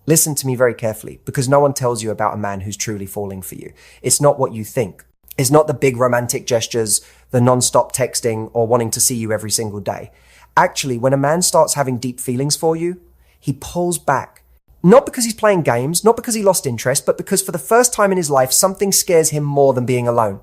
Listen to me very carefully, because no one tells you about a man who's truly falling for you. It's not what you think. It's not the big romantic gestures, the non-stop texting, or wanting to see you every single day. Actually, when a man starts having deep feelings for you, he pulls back. Not because he's playing games, not because he lost interest, but because for the first time in his life, something scares him more than being alone.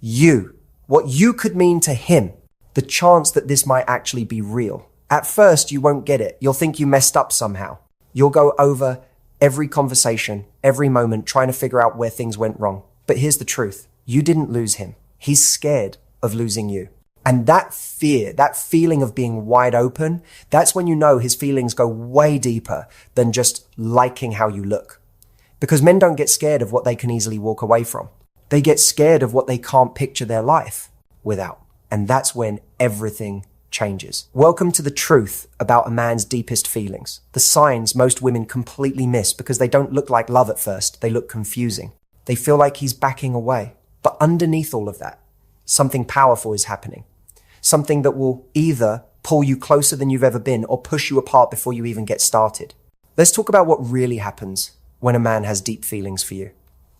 You. What you could mean to him. The chance that this might actually be real. At first, you won't get it. You'll think you messed up somehow. You'll go over every conversation, every moment, trying to figure out where things went wrong. But here's the truth. You didn't lose him. He's scared of losing you. And that fear, that feeling of being wide open, that's when you know his feelings go way deeper than just liking how you look. Because men don't get scared of what they can easily walk away from. They get scared of what they can't picture their life without. And that's when everything changes. Welcome to the truth about a man's deepest feelings. The signs most women completely miss because they don't look like love at first. They look confusing. They feel like he's backing away. But underneath all of that, something powerful is happening. Something that will either pull you closer than you've ever been or push you apart before you even get started. Let's talk about what really happens when a man has deep feelings for you.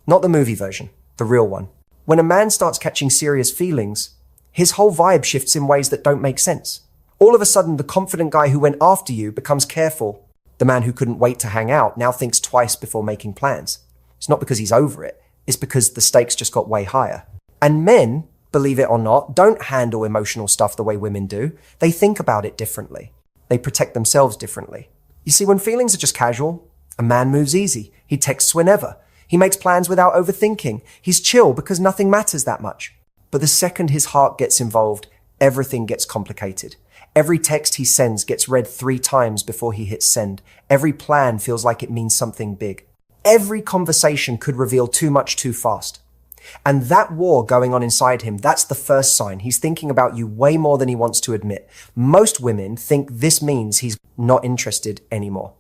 Not the movie version, the real one. When a man starts catching serious feelings, his whole vibe shifts in ways that don't make sense. All of a sudden, the confident guy who went after you becomes careful. The man who couldn't wait to hang out now thinks twice before making plans. It's not because he's over it. It's because the stakes just got way higher. And men, believe it or not, don't handle emotional stuff the way women do. They think about it differently. They protect themselves differently. You see, when feelings are just casual, a man moves easy. He texts whenever. He makes plans without overthinking. He's chill because nothing matters that much. But the second his heart gets involved, everything gets complicated. Every text he sends gets read 3 times before he hits send. Every plan feels like it means something big. Every conversation could reveal too much too fast. And that war going on inside him, that's the first sign. He's thinking about you way more than he wants to admit. Most women think this means he's not interested anymore.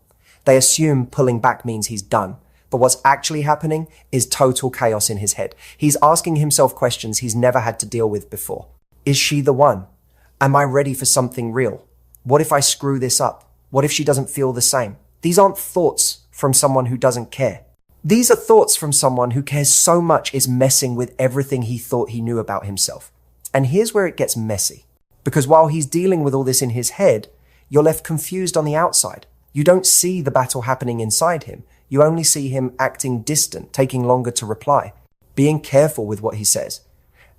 They assume pulling back means he's done. But what's actually happening is total chaos in his head. He's asking himself questions he's never had to deal with before. Is she the one? Am I ready for something real? What if I screw this up? What if she doesn't feel the same? These aren't thoughts from someone who doesn't care. These are thoughts from someone who cares so much it's messing with everything he thought he knew about himself. And here's where it gets messy. Because while he's dealing with all this in his head, you're left confused on the outside. You don't see the battle happening inside him. You only see him acting distant, taking longer to reply, being careful with what he says.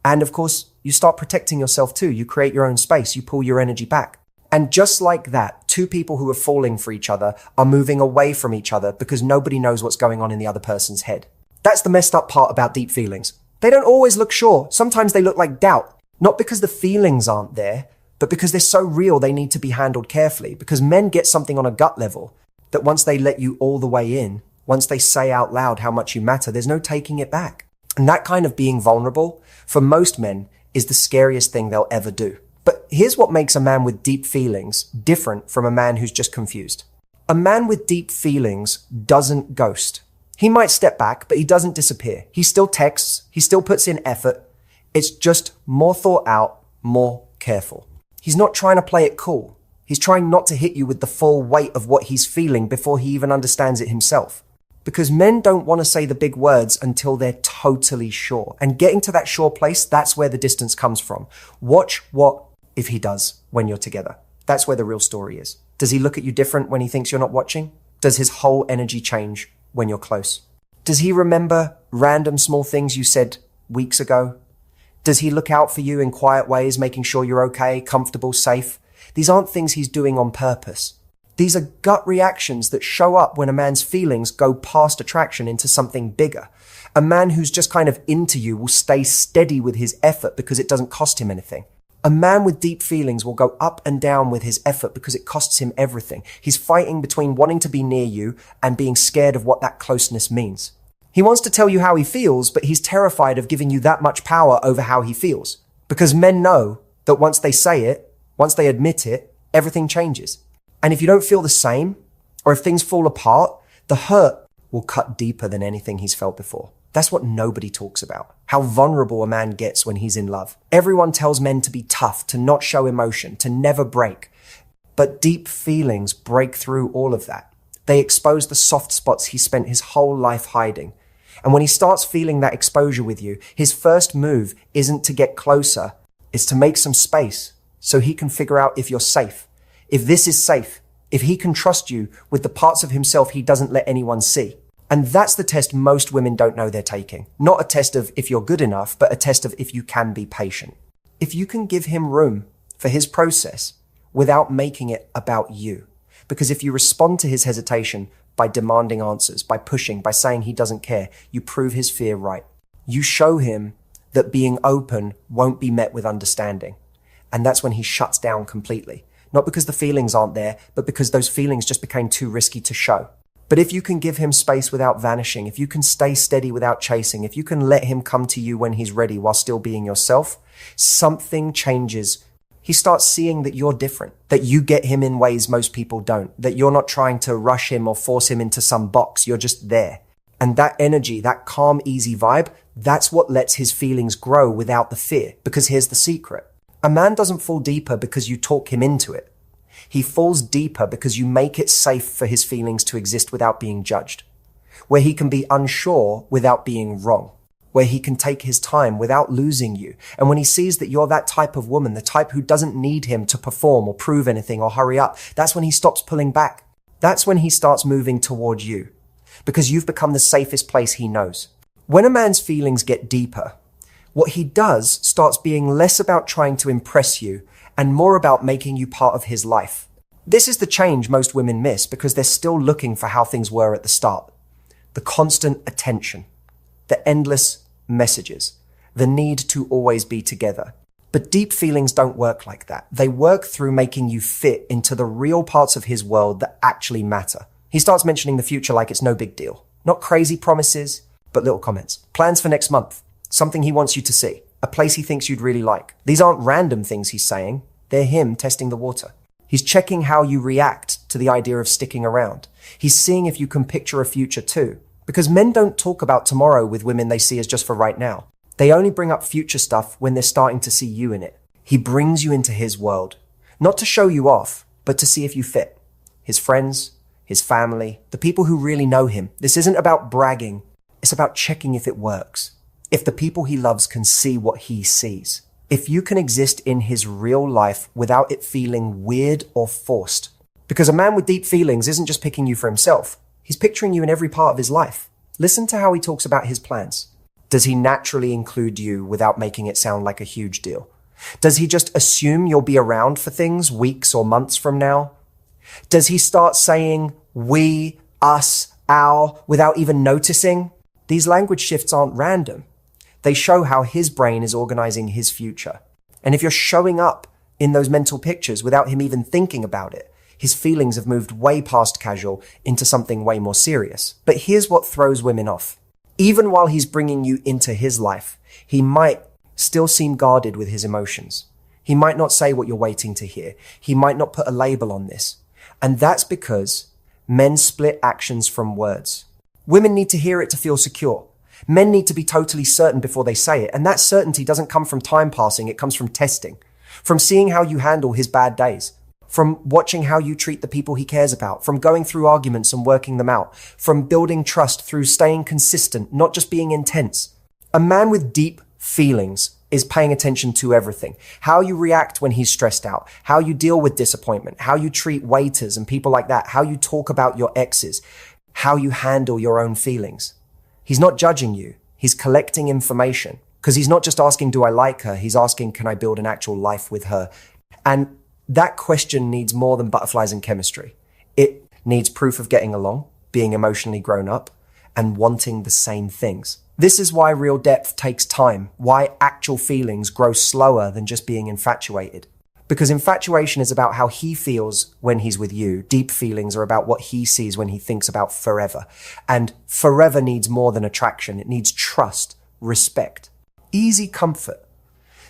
And of course, you start protecting yourself too. You create your own space. You pull your energy back. And just like that, 2 people who are falling for each other are moving away from each other because nobody knows what's going on in the other person's head. That's the messed up part about deep feelings. They don't always look sure. Sometimes they look like doubt. Not because the feelings aren't there, but because they're so real they need to be handled carefully. Because men get something on a gut level that once they let you all the way in, once they say out loud how much you matter, there's no taking it back. And that kind of being vulnerable, for most men, is the scariest thing they'll ever do. But here's what makes a man with deep feelings different from a man who's just confused. A man with deep feelings doesn't ghost. He might step back, but he doesn't disappear. He still texts. He still puts in effort. It's just more thought out, more careful. He's not trying to play it cool. He's trying not to hit you with the full weight of what he's feeling before he even understands it himself. Because men don't want to say the big words until they're totally sure. And getting to that sure place, that's where the distance comes from. Watch what if he does when you're together. That's where the real story is. Does he look at you different when he thinks you're not watching? Does his whole energy change when you're close? Does he remember random small things you said weeks ago? Does he look out for you in quiet ways, making sure you're okay, comfortable, safe? These aren't things he's doing on purpose. These are gut reactions that show up when a man's feelings go past attraction into something bigger. A man who's just kind of into you will stay steady with his effort because it doesn't cost him anything. A man with deep feelings will go up and down with his effort because it costs him everything. He's fighting between wanting to be near you and being scared of what that closeness means. He wants to tell you how he feels, but he's terrified of giving you that much power over how he feels. Because men know that once they say it, once they admit it, everything changes. And if you don't feel the same, or if things fall apart, the hurt will cut deeper than anything he's felt before. That's what nobody talks about. How vulnerable a man gets when he's in love. Everyone tells men to be tough, to not show emotion, to never break. But deep feelings break through all of that. They expose the soft spots he spent his whole life hiding. And when he starts feeling that exposure with you, his first move isn't to get closer, it's to make some space so he can figure out if you're safe, if this is safe, if he can trust you with the parts of himself he doesn't let anyone see. And that's the test most women don't know they're taking. Not a test of if you're good enough, but a test of if you can be patient. If you can give him room for his process without making it about you. Because if you respond to his hesitation by demanding answers, by pushing, by saying he doesn't care, you prove his fear right. You show him that being open won't be met with understanding. And that's when he shuts down completely. Not because the feelings aren't there, but because those feelings just became too risky to show. But if you can give him space without vanishing, if you can stay steady without chasing, if you can let him come to you when he's ready while still being yourself, something changes. He starts seeing that you're different, that you get him in ways most people don't, that you're not trying to rush him or force him into some box. You're just there. And that energy, that calm, easy vibe, that's what lets his feelings grow without the fear. Because here's the secret. A man doesn't fall deeper because you talk him into it. He falls deeper because you make it safe for his feelings to exist without being judged, where he can be unsure without being wrong, where he can take his time without losing you. And when he sees that you're that type of woman, the type who doesn't need him to perform or prove anything or hurry up, that's when he stops pulling back. That's when he starts moving toward you, because you've become the safest place he knows. When a man's feelings get deeper, what he does starts being less about trying to impress you and more about making you part of his life. This is the change most women miss because they're still looking for how things were at the start. The constant attention, the endless messages, the need to always be together. But deep feelings don't work like that. They work through making you fit into the real parts of his world that actually matter. He starts mentioning the future like it's no big deal. Not crazy promises, but little comments. Plans for next month. Something he wants you to see. A place he thinks you'd really like. These aren't random things he's saying. They're him testing the water. He's checking how you react to the idea of sticking around. He's seeing if you can picture a future too. Because men don't talk about tomorrow with women they see as just for right now. They only bring up future stuff when they're starting to see you in it. He brings you into his world. Not to show you off, but to see if you fit. His friends, his family, the people who really know him. This isn't about bragging. It's about checking if it works. If the people he loves can see what he sees. If you can exist in his real life without it feeling weird or forced. Because a man with deep feelings isn't just picking you for himself. He's picturing you in every part of his life. Listen to how he talks about his plans. Does he naturally include you without making it sound like a huge deal? Does he just assume you'll be around for things weeks or months from now? Does he start saying we, us, our without even noticing? These language shifts aren't random. They show how his brain is organizing his future. And if you're showing up in those mental pictures without him even thinking about it, his feelings have moved way past casual into something way more serious. But here's what throws women off. Even while he's bringing you into his life, he might still seem guarded with his emotions. He might not say what you're waiting to hear. He might not put a label on this. And that's because men split actions from words. Women need to hear it to feel secure. Men need to be totally certain before they say it. And that certainty doesn't come from time passing. It comes from testing, from seeing how you handle his bad days, from watching how you treat the people he cares about, from going through arguments and working them out, from building trust through staying consistent, not just being intense. A man with deep feelings is paying attention to everything. How you react when he's stressed out, how you deal with disappointment, how you treat waiters and people like that, how you talk about your exes, how you handle your own feelings. He's not judging you. He's collecting information because he's not just asking, do I like her? He's asking, can I build an actual life with her? And that question needs more than butterflies and chemistry. It needs proof of getting along, being emotionally grown up, and wanting the same things. This is why real depth takes time, why actual feelings grow slower than just being infatuated. Because infatuation is about how he feels when he's with you. Deep feelings are about what he sees when he thinks about forever. And forever needs more than attraction. It needs trust, respect, easy comfort.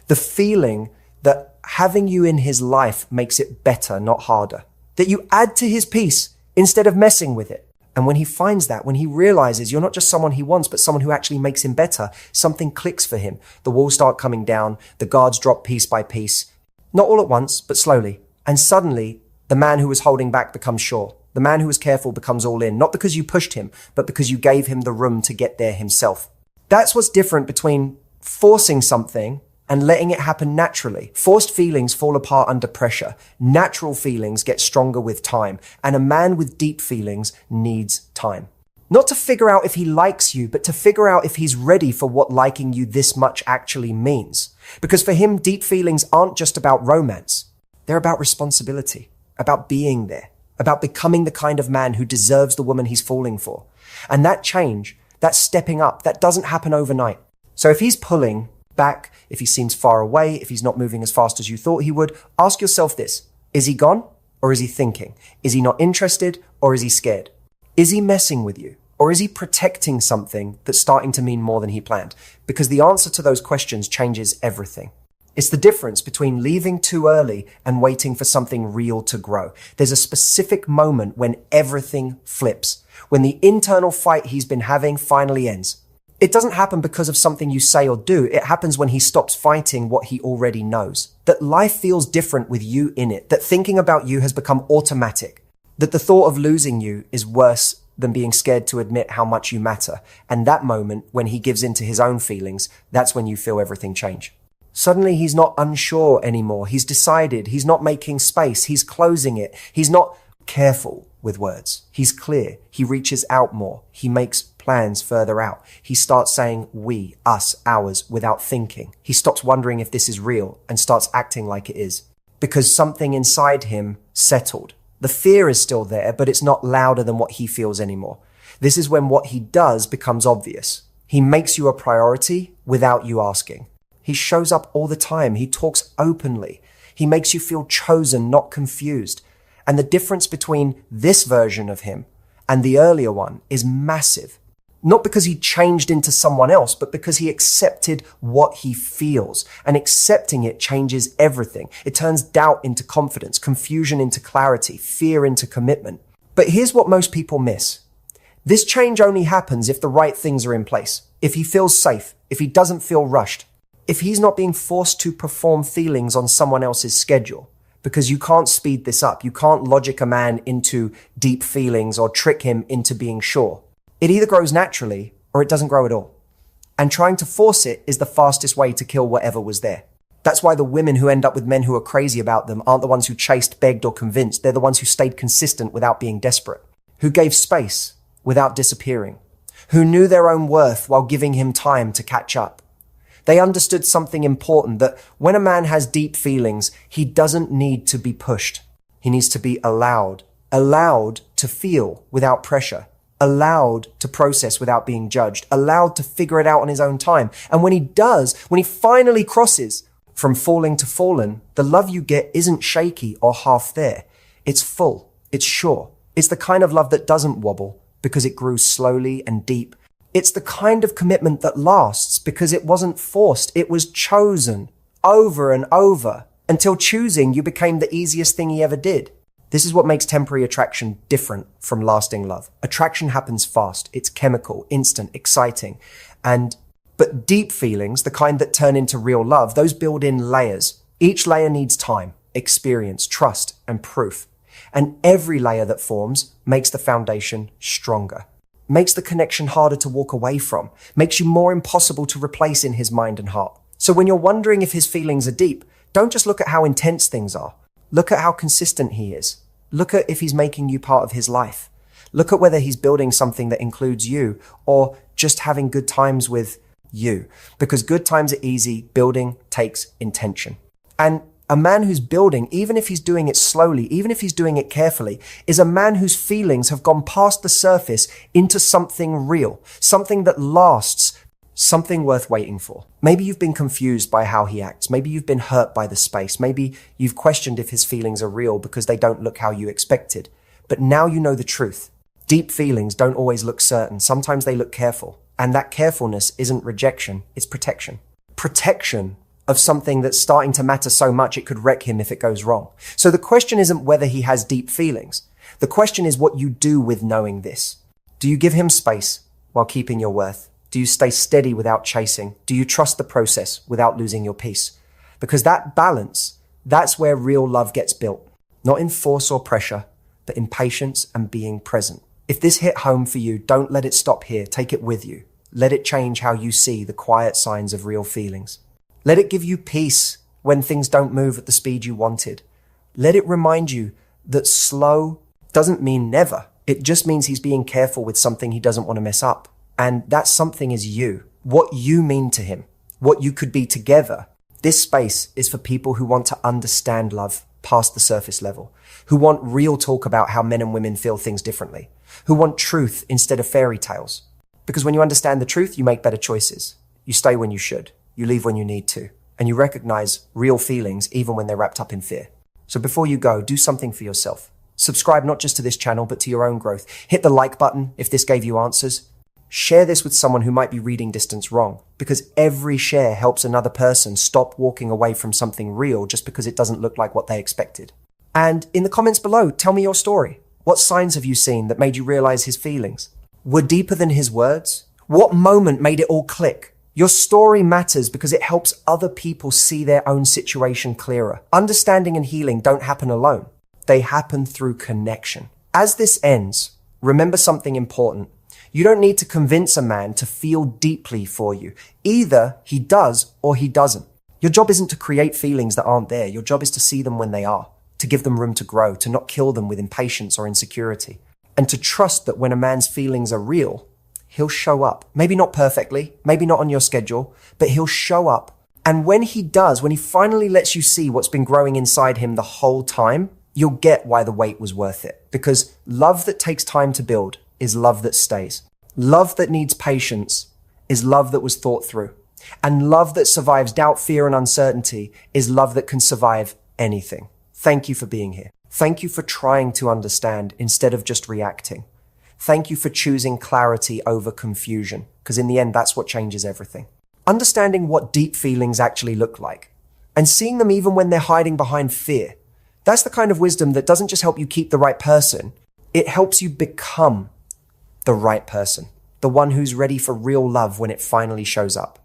The feeling that having you in his life makes it better, not harder. That you add to his peace instead of messing with it. And when he finds that, when he realizes you're not just someone he wants, but someone who actually makes him better, something clicks for him. The walls start coming down. The guards drop piece by piece. Not all at once, but slowly. And suddenly, the man who was holding back becomes sure. The man who was careful becomes all in, not because you pushed him, but because you gave him the room to get there himself. That's what's different between forcing something and letting it happen naturally. Forced feelings fall apart under pressure. Natural feelings get stronger with time. And a man with deep feelings needs time. Not to figure out if he likes you, but to figure out if he's ready for what liking you this much actually means. Because for him, deep feelings aren't just about romance. They're about responsibility, about being there, about becoming the kind of man who deserves the woman he's falling for. And that change, that stepping up, that doesn't happen overnight. So if he's pulling back, if he seems far away, if he's not moving as fast as you thought he would, ask yourself this: is he gone or is he thinking? Is he not interested or is he scared? Is he messing with you or is he protecting something that's starting to mean more than he planned? Because the answer to those questions changes everything. It's the difference between leaving too early and waiting for something real to grow. There's a specific moment when everything flips, when the internal fight he's been having finally ends. It doesn't happen because of something you say or do. It happens when he stops fighting what he already knows. That life feels different with you in it. That thinking about you has become automatic. That the thought of losing you is worse than being scared to admit how much you matter. And that moment, when he gives in to his own feelings, that's when you feel everything change. Suddenly he's not unsure anymore. He's decided. He's not making space. He's closing it. He's not careful with words. He's clear. He reaches out more. He makes plans further out. He starts saying we, us, ours without thinking. He stops wondering if this is real and starts acting like it is. Because something inside him settled. The fear is still there, but it's not louder than what he feels anymore. This is when what he does becomes obvious. He makes you a priority without you asking. He shows up all the time. He talks openly. He makes you feel chosen, not confused. And the difference between this version of him and the earlier one is massive. Not because he changed into someone else, but because he accepted what he feels. And accepting it changes everything. It turns doubt into confidence, confusion into clarity, fear into commitment. But here's what most people miss. This change only happens if the right things are in place. If he feels safe, if he doesn't feel rushed, if he's not being forced to perform feelings on someone else's schedule. Because you can't speed this up. You can't logic a man into deep feelings or trick him into being sure. It either grows naturally or it doesn't grow at all. And trying to force it is the fastest way to kill whatever was there. That's why the women who end up with men who are crazy about them aren't the ones who chased, begged, or convinced. They're the ones who stayed consistent without being desperate. Who gave space without disappearing. Who knew their own worth while giving him time to catch up. They understood something important, that when a man has deep feelings, he doesn't need to be pushed. He needs to be allowed to feel without pressure, allowed to process without being judged, allowed to figure it out on his own time. And when he does, when he finally crosses from falling to fallen, the love you get isn't shaky or half there. It's full. It's sure. It's the kind of love that doesn't wobble because it grew slowly and deep. It's the kind of commitment that lasts because it wasn't forced. It was chosen over and over until choosing you became the easiest thing he ever did. This is what makes temporary attraction different from lasting love. Attraction happens fast. It's chemical, instant, exciting. But deep feelings, the kind that turn into real love, those build in layers. Each layer needs time, experience, trust, and proof. And every layer that forms makes the foundation stronger. Makes the connection harder to walk away from, makes you more impossible to replace in his mind and heart. So when you're wondering if his feelings are deep, don't just look at how intense things are. Look at how consistent he is. Look at if he's making you part of his life. Look at whether he's building something that includes you or just having good times with you. Because good times are easy, building takes intention. And a man who's building, even if he's doing it slowly, even if he's doing it carefully, is a man whose feelings have gone past the surface into something real, something that lasts, something worth waiting for. Maybe you've been confused by how he acts. Maybe you've been hurt by the space. Maybe you've questioned if his feelings are real because they don't look how you expected. But now you know the truth. Deep feelings don't always look certain. Sometimes they look careful. And that carefulness isn't rejection, it's protection. Protection of something that's starting to matter so much it could wreck him if it goes wrong. So the question isn't whether he has deep feelings. The question is what you do with knowing this. Do you give him space while keeping your worth? Do you stay steady without chasing? Do you trust the process without losing your peace? Because that balance, that's where real love gets built. Not in force or pressure, but in patience and being present. If this hit home for you, don't let it stop here. Take it with you. Let it change how you see the quiet signs of real feelings. Let it give you peace when things don't move at the speed you wanted. Let it remind you that slow doesn't mean never. It just means he's being careful with something he doesn't want to mess up. And that something is you, what you mean to him, what you could be together. This space is for people who want to understand love past the surface level, who want real talk about how men and women feel things differently, who want truth instead of fairy tales. Because when you understand the truth, you make better choices. You stay when you should. You leave when you need to. And you recognize real feelings even when they're wrapped up in fear. So before you go, do something for yourself. Subscribe not just to this channel, but to your own growth. Hit the like button if this gave you answers. Share this with someone who might be reading distance wrong, because every share helps another person stop walking away from something real just because it doesn't look like what they expected. And in the comments below, tell me your story. What signs have you seen that made you realize his feelings were deeper than his words? What moment made it all click? Your story matters because it helps other people see their own situation clearer. Understanding and healing don't happen alone. They happen through connection. As this ends, remember something important. You don't need to convince a man to feel deeply for you. Either he does or he doesn't. Your job isn't to create feelings that aren't there. Your job is to see them when they are, to give them room to grow, to not kill them with impatience or insecurity, and to trust that when a man's feelings are real, he'll show up. Maybe not perfectly, maybe not on your schedule, but he'll show up. And when he does, when he finally lets you see what's been growing inside him the whole time, you'll get why the wait was worth it. Because love that takes time to build is love that stays. Love that needs patience is love that was thought through. And love that survives doubt, fear, and uncertainty is love that can survive anything. Thank you for being here. Thank you for trying to understand instead of just reacting. Thank you for choosing clarity over confusion, because in the end, that's what changes everything. Understanding what deep feelings actually look like and seeing them even when they're hiding behind fear. That's the kind of wisdom that doesn't just help you keep the right person. It helps you become the right person, the one who's ready for real love when it finally shows up.